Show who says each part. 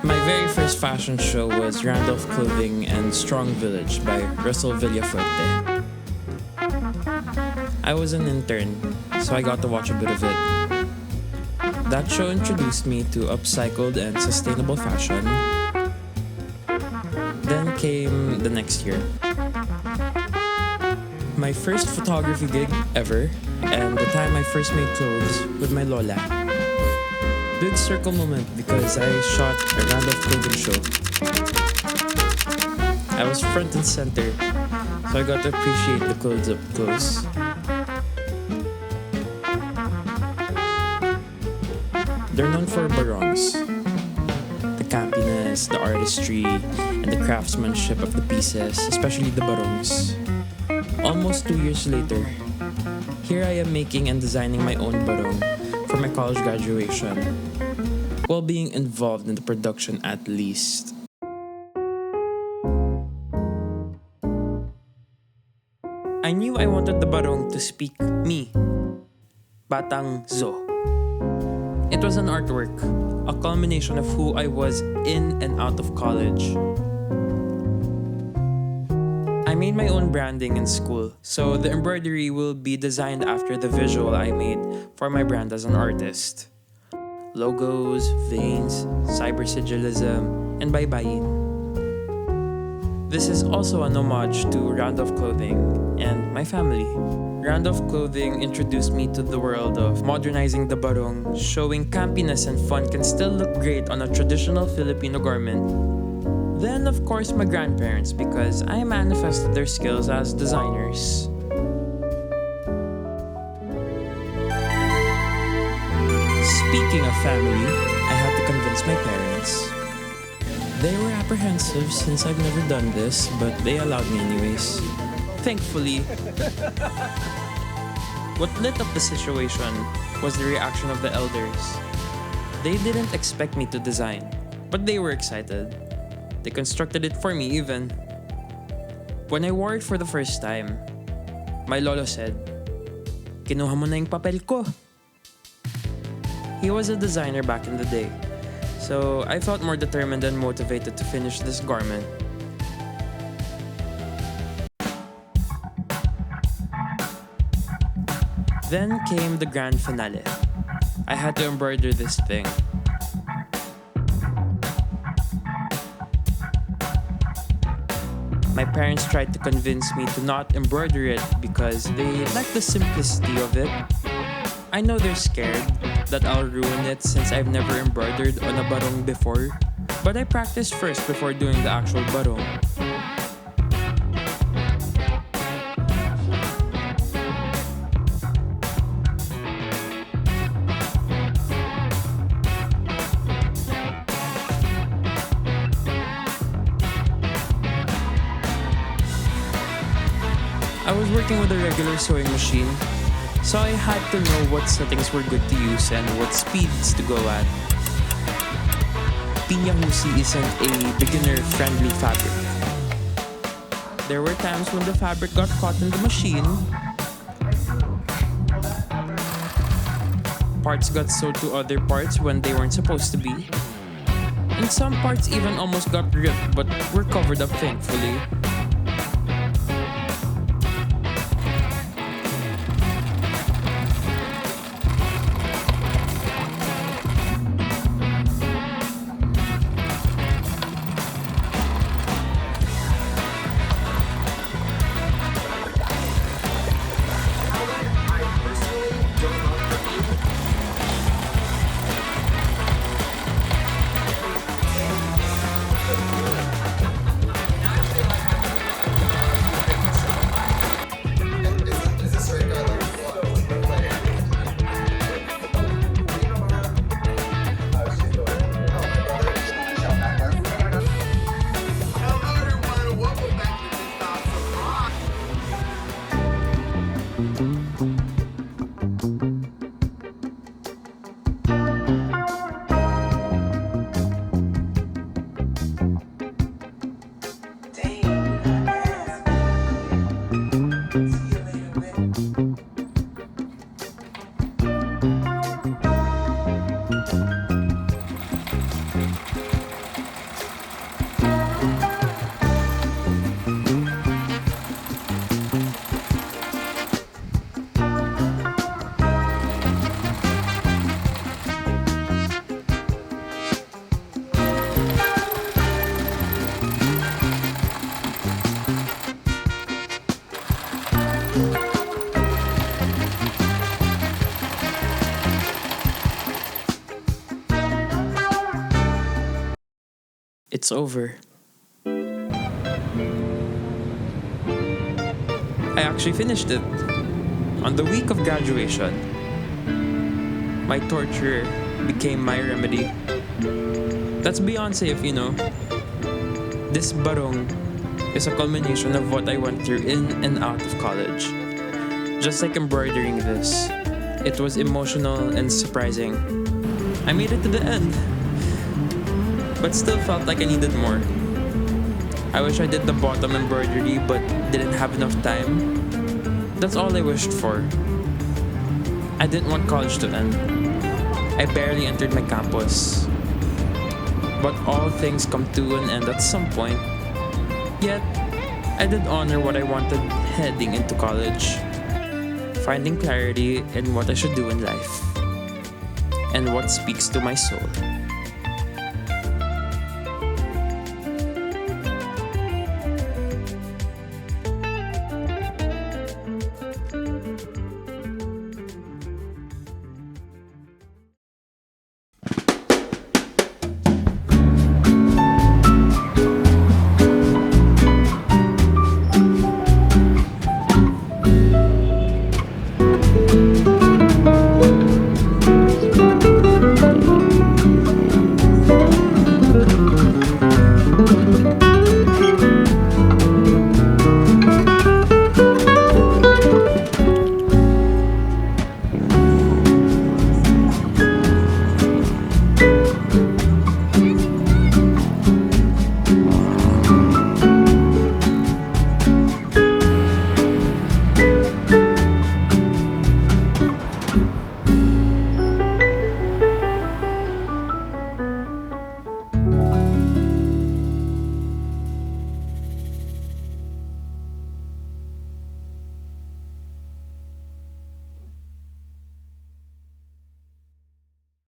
Speaker 1: My very first fashion show was Randolph Clothing and Strong Village by Russell Villafuerte. I was an intern, so I got to watch a bit of it. That show introduced me to upcycled and sustainable fashion. Then came the next year. My first photography gig ever, and the time I first made clothes with my lola. Big circle moment because I shot a Randolph clothing show. I was front and center, so I got to appreciate the clothes up close. They're known for barongs. The campiness, the artistry, and the craftsmanship of the pieces, especially the barongs. Almost 2 years later, here I am making and designing my own barong for my college graduation, while being involved in the production at least. I knew I wanted the barong to speak me, Batang Zo. It was an artwork, a culmination of who I was in and out of college. I made my own branding in school, so the embroidery will be designed after the visual I made for my brand as an artist. Logos, veins, cybersigilism, and baybayin. This is also an homage to Randolph Clothing and my family. Randolph Clothing introduced me to the world of modernizing the barong, showing campiness and fun can still look great on a traditional Filipino garment. Then, of course, my grandparents, because I manifested their skills as designers. Speaking of family, I had to convince my parents. They were apprehensive since I've never done this, but they allowed me anyways. Thankfully. What lit up the situation was the reaction of the elders. They didn't expect me to design, but they were excited. They constructed it for me even. When I wore it for the first time, my lolo said, "Kinuha mo na yung papel ko." He was a designer back in the day, so I felt more determined and motivated to finish this garment. Then came the grand finale. I had to embroider this thing. My parents tried to convince me to not embroider it because they like the simplicity of it. I know they're scared that I'll ruin it since I've never embroidered on a barong before, but I practiced first before doing the actual barong. I was working with a regular sewing machine, so I had to know what settings were good to use and what speeds to go at. Pinya Husi isn't a beginner-friendly fabric. There were times when the fabric got caught in the machine, parts got sewed to other parts when they weren't supposed to be, and some parts even almost got ripped but were covered up thankfully. it's over. I actually finished it on the week of graduation. My torture became my remedy. That's Beyonce if you know. This barong is a culmination of what I went through in and out of college. Just like embroidering this, it was emotional and surprising. I made it to the end, but still felt like I needed more. I wish I did the bottom embroidery but didn't have enough time. That's all I wished for. I didn't want college to end. I barely entered my campus. But all things come to an end at some point. Yet, I did honor what I wanted heading into college. Finding clarity in what I should do in life. And what speaks to my soul.